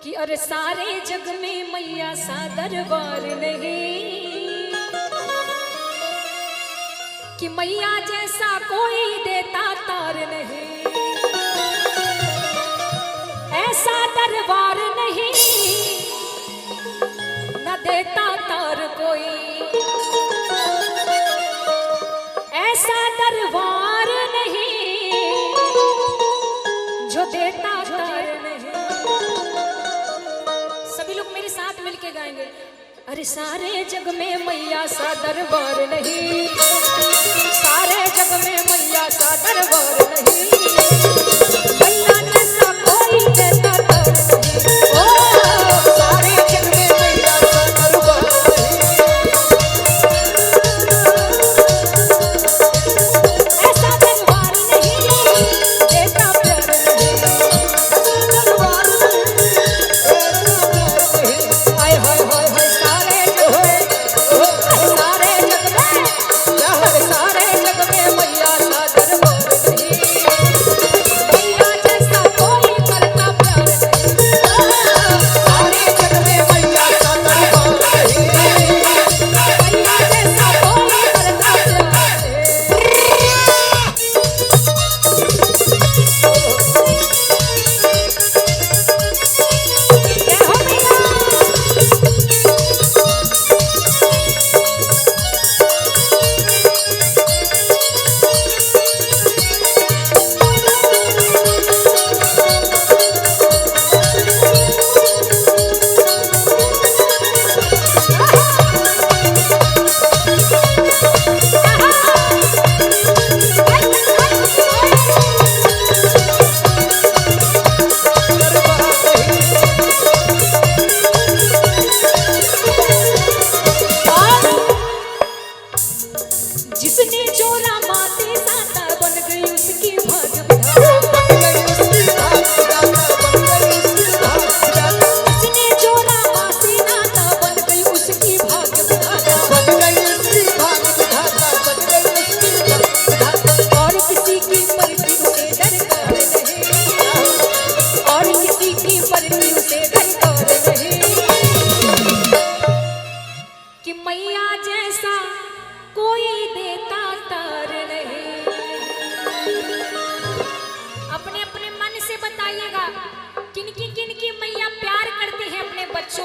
कि अरे सारे जग में मैया सा दरबार नहीं, कि मैया जैसा कोई देता तार नहीं, ऐसा दरबार नहीं न देता तार कोई, ऐसा दरबार नहीं जो देता तार नहीं। सभी लोग मेरे साथ मिलके गाएंगे। अरे सारे जग में मैया सा दरबार नहीं, सारे जग में मैया सा दरबार नहीं, मैया जैसा कोई देता तार नहीं। ओ सारे जग में मैया सा दरबार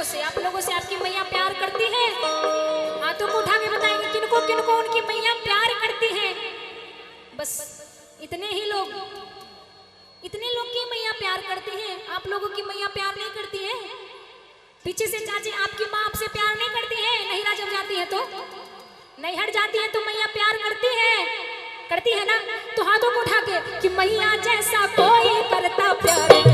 से। आप लोगों से आपकी मैया प्यार करती है? हाथों को उठा के बताएंगे किनको किनको उनकी मैया प्यार करती है। बस इतने ही लोग, इतने लोग की मैया प्यार करती है। आप लोगों की मैया प्यार नहीं करती है? पीछे से चाची आपकी माँ आपसे प्यार नहीं करती है? नैहरा जब जाती है तो, नैहर जाती है तो मैया प्यार करती है, करती है ना? तो हाथों को उठा के कि मैया जैसा कोई करता प्यार नहीं।